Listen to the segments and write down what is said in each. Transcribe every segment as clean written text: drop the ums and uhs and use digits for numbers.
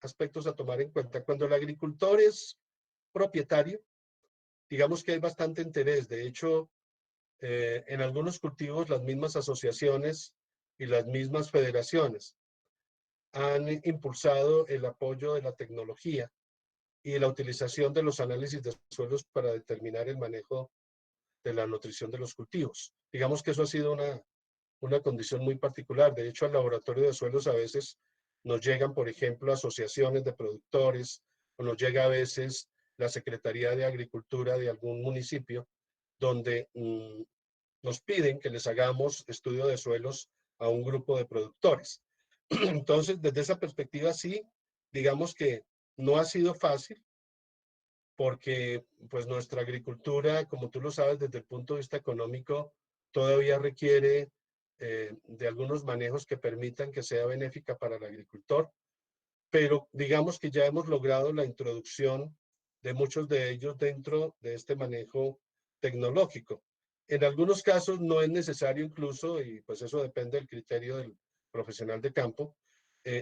aspectos a tomar en cuenta. Cuando el agricultor es propietario, digamos que hay bastante interés. De hecho, en algunos cultivos las mismas asociaciones y las mismas federaciones han impulsado el apoyo de la tecnología y la utilización de los análisis de suelos para determinar el manejo de la nutrición de los cultivos. Digamos que eso ha sido una condición muy particular. De hecho, al laboratorio de suelos a veces nos llegan, por ejemplo, asociaciones de productores, o nos llega a veces la Secretaría de Agricultura de algún municipio, donde nos piden que les hagamos estudio de suelos a un grupo de productores. Entonces, desde esa perspectiva, sí, digamos que no ha sido fácil, porque pues nuestra agricultura, como tú lo sabes, desde el punto de vista económico, todavía requiere de algunos manejos que permitan que sea benéfica para el agricultor, pero digamos que ya hemos logrado la introducción de muchos de ellos dentro de este manejo tecnológico. En algunos casos no es necesario incluso, y pues eso depende del criterio del profesional de campo,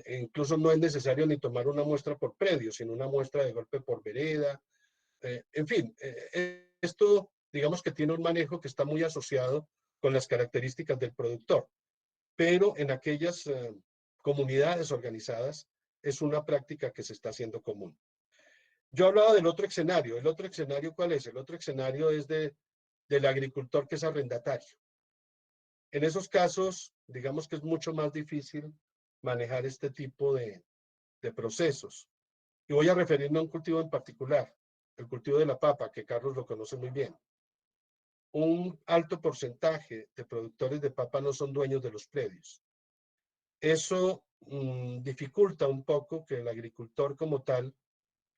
incluso no es necesario ni tomar una muestra por predio, sino una muestra de golpe por vereda. En fin, esto digamos que tiene un manejo que está muy asociado con las características del productor, pero en aquellas comunidades organizadas es una práctica que se está haciendo común. Yo hablaba del otro escenario. ¿El otro escenario cuál es? El otro escenario es del agricultor que es arrendatario. En esos casos, digamos que es mucho más difícil manejar este tipo de procesos. Y voy a referirme a un cultivo en particular, el cultivo de la papa, que Carlos lo conoce muy bien. Un alto porcentaje de productores de papa no son dueños de los predios. Eso dificulta un poco que el agricultor como tal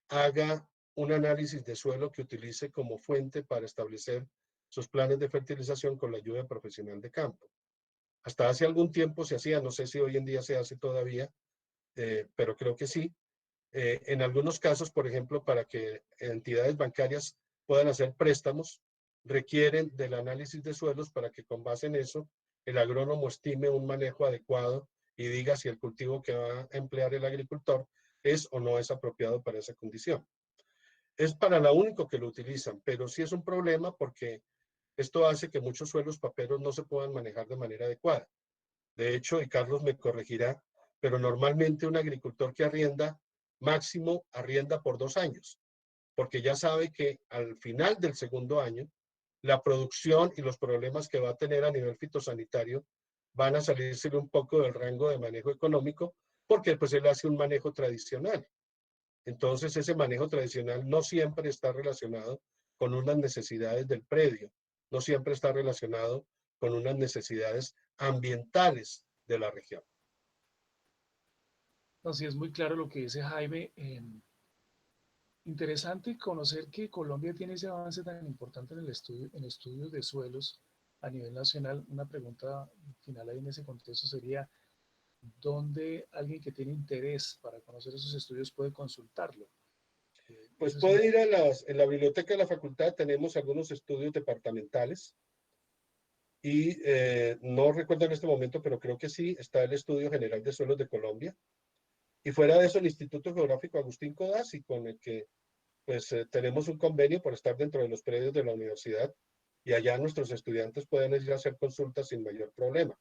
haga un análisis de suelo que utilice como fuente para establecer sus planes de fertilización con la ayuda profesional de campo. Hasta hace algún tiempo se hacía, no sé si hoy en día se hace todavía, pero creo que sí. En algunos casos, por ejemplo, para que entidades bancarias puedan hacer préstamos, requieren del análisis de suelos para que con base en eso el agrónomo estime un manejo adecuado y diga si el cultivo que va a emplear el agricultor es o no es apropiado para esa condición. Es para lo único que lo utilizan, pero sí es un problema porque esto hace que muchos suelos paperos no se puedan manejar de manera adecuada. De hecho, y Carlos me corregirá, pero normalmente un agricultor que arrienda, máximo arrienda por 2 años, porque ya sabe que al final del segundo año, la producción y los problemas que va a tener a nivel fitosanitario van a salirse un poco del rango de manejo económico, porque pues él hace un manejo tradicional. Entonces ese manejo tradicional no siempre está relacionado con unas necesidades del predio, no siempre está relacionado con unas necesidades ambientales de la región. Así es muy claro lo que dice Jaime. Interesante conocer que Colombia tiene ese avance tan importante en el estudio, en estudios de suelos a nivel nacional. Una pregunta final ahí en ese contexto sería, ¿dónde alguien que tiene interés para conocer esos estudios puede consultarlo? Pues Esa es una... puede ir en la biblioteca de la facultad, tenemos algunos estudios departamentales y no recuerdo en este momento, pero creo que sí, está el Estudio General de Suelos de Colombia. Y fuera de eso, el Instituto Geográfico Agustín Codazzi, con el que pues tenemos un convenio por estar dentro de los predios de la universidad y allá nuestros estudiantes pueden ir a hacer consultas sin mayor problema.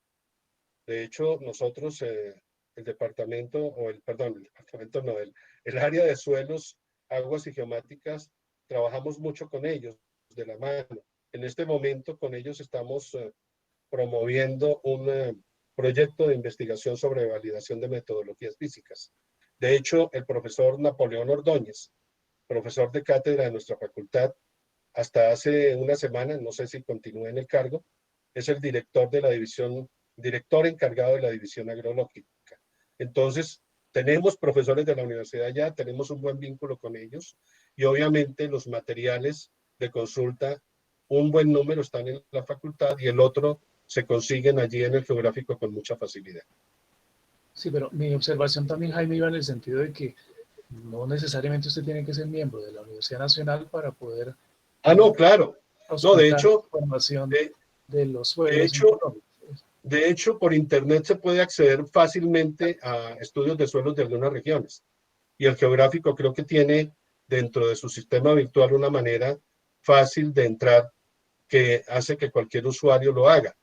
De hecho, nosotros, el departamento, perdón, el departamento no, el área de suelos, aguas y geomáticas, trabajamos mucho con ellos, de la mano. En este momento con ellos estamos promoviendo un proyecto de investigación sobre validación de metodologías físicas. De hecho, el profesor Napoleón Ordóñez, profesor de cátedra de nuestra facultad, hasta hace una semana, no sé si continúa en el cargo, es el director encargado de la división agrológica. Entonces, tenemos profesores de la universidad ya, tenemos un buen vínculo con ellos y obviamente los materiales de consulta, un buen número están en la facultad y el otro se consiguen allí en el geográfico con mucha facilidad. Sí, pero mi observación también, Jaime, iba en el sentido de que no necesariamente usted tiene que ser miembro de la Universidad Nacional para poder No, claro. No, auscultar información de los de suelos en hecho, Colombia. de hecho, por internet se puede acceder fácilmente a estudios de suelos de algunas regiones. y el geográfico creo que tiene dentro de su sistema virtual una manera fácil de entrar que hace que cualquier usuario lo haga.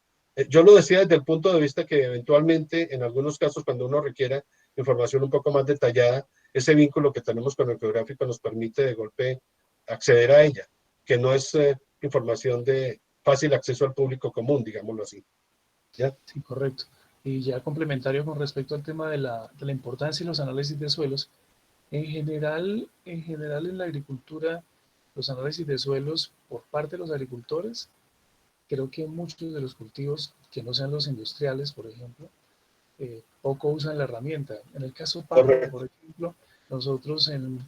Yo lo decía desde el punto de vista que eventualmente, en algunos casos, cuando uno requiera información un poco más detallada, ese vínculo que tenemos con el geográfico nos permite de golpe acceder a ella, que no es información de fácil acceso al público común, digámoslo así. ¿Ya? Sí, correcto. Y ya complementario con respecto al tema de la importancia de los análisis de suelos, en general en la agricultura, los análisis de suelos por parte de los agricultores, creo que muchos de los cultivos que no sean los industriales, por ejemplo, poco usan la herramienta. En el caso papero, Correcto. por ejemplo, nosotros en un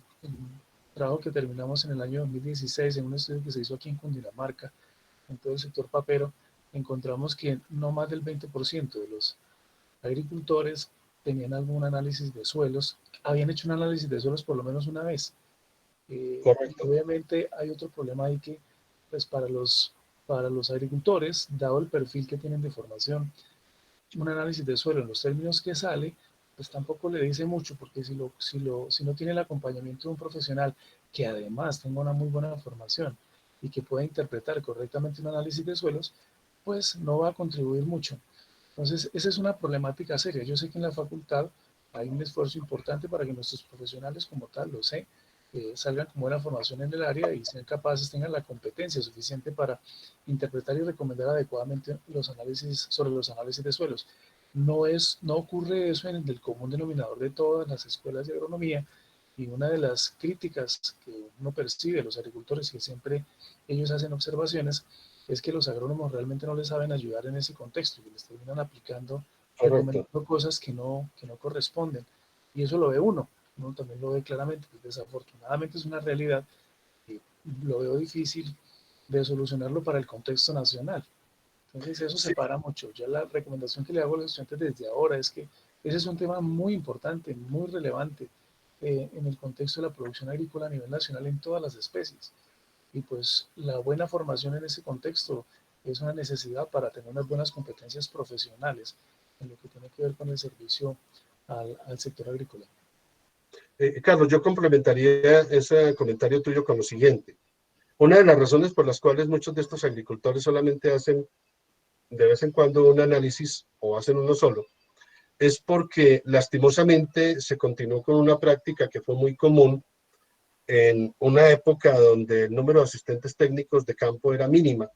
trabajo que terminamos en el año 2016, en un estudio que se hizo aquí en Cundinamarca, en todo el sector papero, encontramos que no más del 20% de los agricultores tenían algún análisis de suelos, habían hecho un análisis de suelos por lo menos una vez. Y Correcto. obviamente hay otro problema ahí que, pues para los agricultores, dado el perfil que tienen de formación, un análisis de suelo en los términos que sale, pues tampoco le dice mucho, porque si no tiene el acompañamiento de un profesional que además tenga una muy buena formación y que pueda interpretar correctamente un análisis de suelos, pues no va a contribuir mucho. Entonces, esa es una problemática seria. Yo sé que en la facultad hay un esfuerzo importante para que nuestros profesionales como tal, lo sé, salgan con buena formación en el área y sean capaces, tengan la competencia suficiente para interpretar y recomendar adecuadamente los análisis sobre los análisis de suelos. No ocurre eso en el común denominador de todas las escuelas de agronomía, y una de las críticas que uno percibe de los agricultores, que siempre ellos hacen observaciones, es que los agrónomos realmente no les saben ayudar en ese contexto y les terminan aplicando, Correcto. recomendando cosas que no corresponden. Y eso lo ve uno también lo ve claramente, pues desafortunadamente es una realidad y lo veo difícil de solucionarlo para el contexto nacional. Entonces eso Sí, separa mucho. Ya la recomendación que le hago a los estudiantes desde ahora es que ese es un tema muy importante, muy relevante en el contexto de la producción agrícola a nivel nacional en todas las especies. Y pues la buena formación en ese contexto es una necesidad para tener unas buenas competencias profesionales en lo que tiene que ver con el servicio al sector agrícola. Carlos, yo complementaría ese comentario tuyo con lo siguiente. Una de las razones por las cuales muchos de estos agricultores solamente hacen de vez en cuando un análisis o hacen uno solo, es porque lastimosamente se continuó con una práctica que fue muy común en una época donde el número de asistentes técnicos de campo era mínima.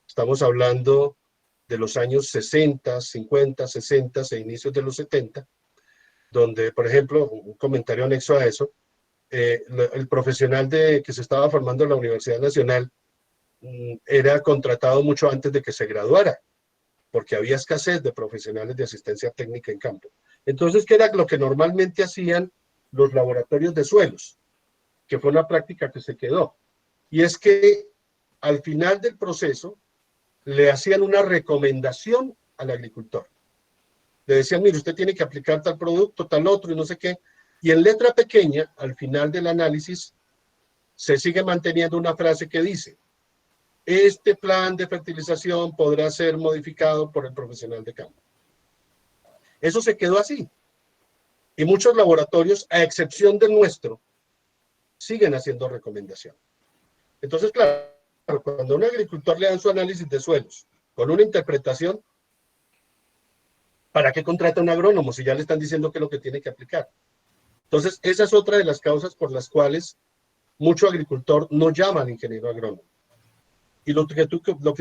Estamos hablando de los años 60, 50, 60 e inicios de los 70, donde, por ejemplo, un comentario anexo a eso, el profesional que se estaba formando en la Universidad Nacional era contratado mucho antes de que se graduara, porque había escasez de profesionales de asistencia técnica en campo. Entonces, ¿qué era lo que normalmente hacían los laboratorios de suelos? Que fue una práctica que se quedó. Y es que al final del proceso le hacían una recomendación al agricultor. Le decían, mire, usted tiene que aplicar tal producto, tal otro y no sé qué. Y en letra pequeña, al final del análisis, se sigue manteniendo una frase que dice, este plan de fertilización podrá ser modificado por el profesional de campo. Eso se quedó así. Y muchos laboratorios, a excepción del nuestro, siguen haciendo recomendación. Entonces, claro, cuando a un agricultor le dan su análisis de suelos con una interpretación, ¿para qué contrata un agrónomo si ya le están diciendo qué es lo que tiene que aplicar? Entonces, esa es otra de las causas por las cuales mucho agricultor no llama al ingeniero agrónomo. Y lo que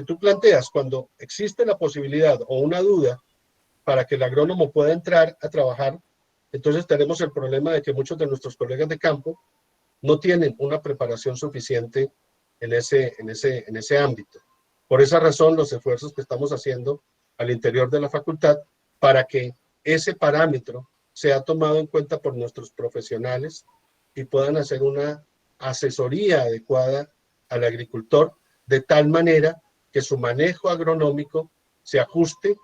tú planteas, cuando existe la posibilidad o una duda para que el agrónomo pueda entrar a trabajar, entonces tenemos el problema de que muchos de nuestros colegas de campo no tienen una preparación suficiente en ese ámbito. Por esa razón, los esfuerzos que estamos haciendo al interior de la facultad para que ese parámetro sea tomado en cuenta por nuestros profesionales y puedan hacer una asesoría adecuada al agricultor de tal manera que su manejo agronómico se ajuste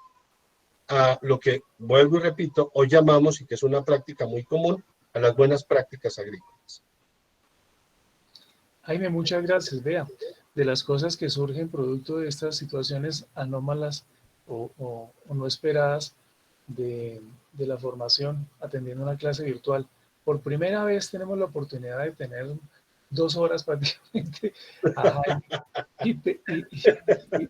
a lo que, vuelvo y repito, hoy llamamos, y que es una práctica muy común, a las buenas prácticas agrícolas. Jaime, muchas gracias. Vea, de las cosas que surgen producto de estas situaciones anómalas o no esperadas de la formación atendiendo una clase virtual, por primera vez tenemos la oportunidad de tener 2 horas prácticamente a Jaime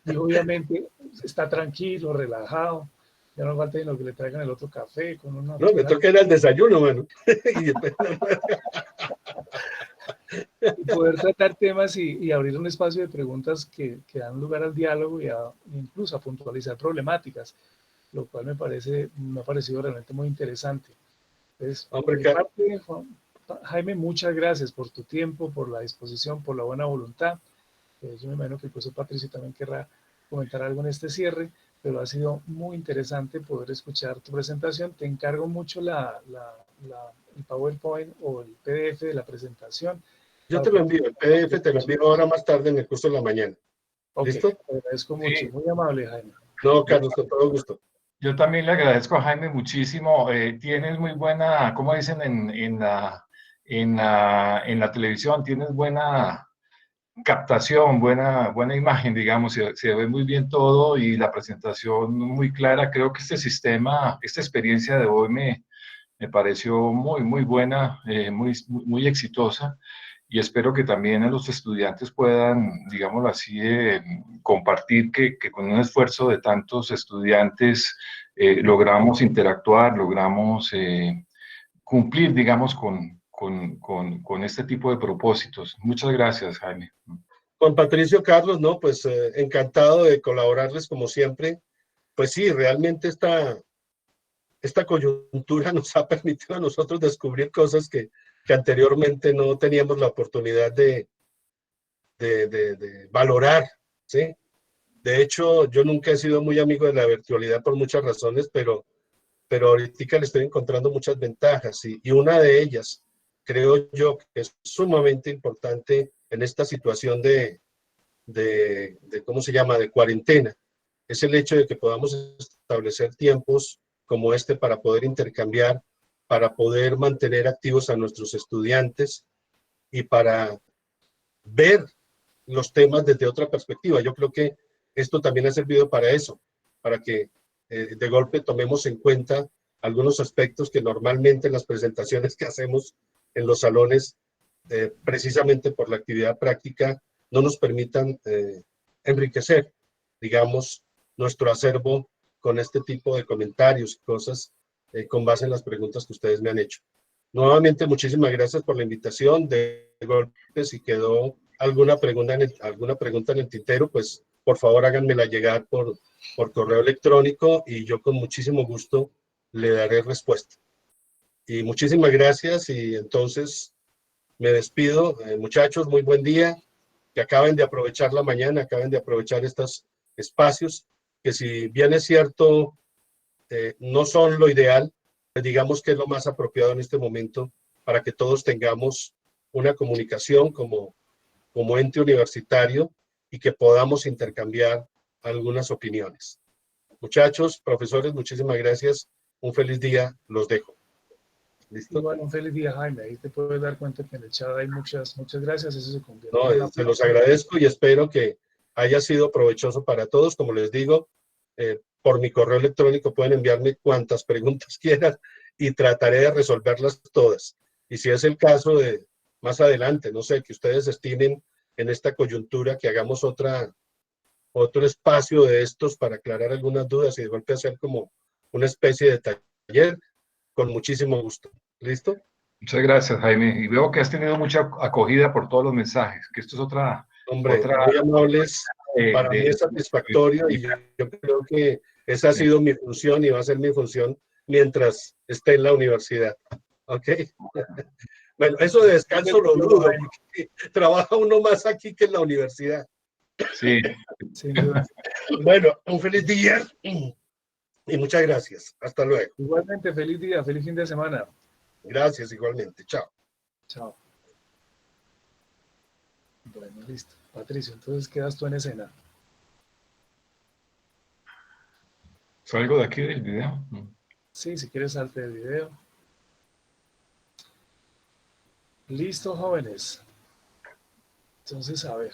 y obviamente está tranquilo, relajado. Ya no falta sino que le traigan el otro café con una No, me toca ir al desayuno, mano. Y después, y poder tratar temas y abrir un espacio de preguntas que dan lugar al diálogo y incluso a puntualizar problemáticas, lo cual me ha parecido realmente muy interesante. Entonces, por hombre, mi parte, Jaime, muchas gracias por tu tiempo, por la disposición, por la buena voluntad. Yo me imagino que el profesor Patricio también querrá comentar algo en este cierre, pero ha sido muy interesante poder escuchar tu presentación. Te encargo mucho el PowerPoint o el PDF de la presentación. yo te lo envío, el PDF te lo envío ahora más tarde en el curso de la mañana. Ok, ¿Listo? te agradezco mucho. Sí, Muy amable, Jaime. No, yo, Carlos, con todo gusto. yo también le agradezco a Jaime muchísimo. Tienes muy buena, como dicen en la televisión, tienes buena captación, buena imagen, digamos, se ve muy bien todo y la presentación muy clara. Creo que este sistema, esta experiencia de hoy me pareció muy buena, muy exitosa y espero que también los estudiantes puedan, digámoslo así, compartir que con un esfuerzo de tantos estudiantes logramos interactuar, logramos cumplir, digamos, con este tipo de propósitos. Muchas gracias, Jaime. Con Patricio Carlos, no, pues encantado de colaborarles como siempre. Pues sí, realmente esta coyuntura nos ha permitido a nosotros descubrir cosas que anteriormente no teníamos la oportunidad de valorar, ¿sí? De hecho, yo nunca he sido muy amigo de la virtualidad por muchas razones, pero ahorita le estoy encontrando muchas ventajas y una de ellas, creo yo, que es sumamente importante en esta situación ¿cómo se llama?, de cuarentena, es el hecho de que podamos establecer tiempos como este para poder intercambiar, para poder mantener activos a nuestros estudiantes y para ver los temas desde otra perspectiva. Yo creo que esto también ha servido para eso, para que de golpe tomemos en cuenta algunos aspectos que normalmente en las presentaciones que hacemos en los salones, precisamente por la actividad práctica, no nos permitan enriquecer, digamos, nuestro acervo con este tipo de comentarios y cosas con base en las preguntas que ustedes me han hecho. Nuevamente, muchísimas gracias por la invitación. De golpe, si quedó alguna pregunta en el tintero, pues por favor háganmela llegar por correo electrónico y yo con muchísimo gusto le daré respuesta. Y muchísimas gracias y entonces me despido. Muchachos, muy buen día. Que acaben de aprovechar la mañana, acaben de aprovechar estos espacios, que si bien es cierto, no son lo ideal, pues digamos que es lo más apropiado en este momento para que todos tengamos una comunicación como ente universitario y que podamos intercambiar algunas opiniones. Muchachos, profesores, muchísimas gracias. Un feliz día. Los dejo. ¿Listo? Igual un feliz día, Jaime. Ahí te puedes dar cuenta que en el chat hay muchas gracias. Eso se convierte No, en una... se los agradezco y espero que haya sido provechoso para todos. Como les digo, por mi correo electrónico pueden enviarme cuantas preguntas quieran y trataré de resolverlas todas. Y si es el caso de más adelante, no sé, que ustedes estimen en esta coyuntura que hagamos otro espacio de estos para aclarar algunas dudas y de golpe hacer como una especie de taller, con muchísimo gusto. ¿Listo? Muchas gracias, Jaime. Y veo que has tenido mucha acogida por todos los mensajes, que esto es Hombre, otra muy amables. de, Para mí es satisfactorio y yo creo que esa ha sido mi función y va a ser mi función mientras esté en la universidad. ¿Ok? Bueno, eso de descanso lo dudo, porque trabaja uno más aquí que en la universidad. Sí. Sin duda. Bueno, un feliz día y muchas gracias. Hasta luego. Igualmente, feliz día, feliz fin de semana. Gracias igualmente. Chao. Chao. Bueno, listo. Patricio, entonces quedas tú en escena. ¿Salgo de aquí del video? Sí, si quieres salte del video. Listo, jóvenes. Entonces, a ver.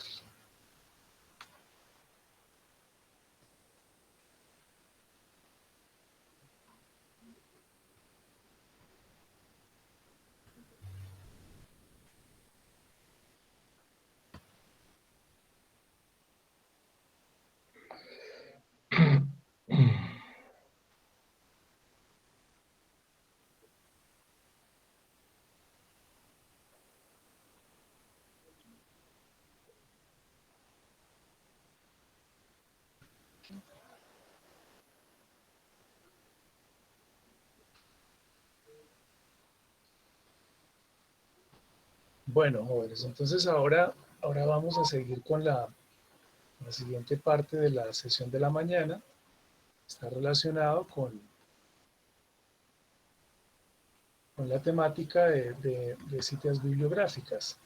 Bueno, jóvenes, entonces ahora vamos a seguir con la siguiente parte de la sesión de la mañana. Está relacionado con la temática de citas bibliográficas.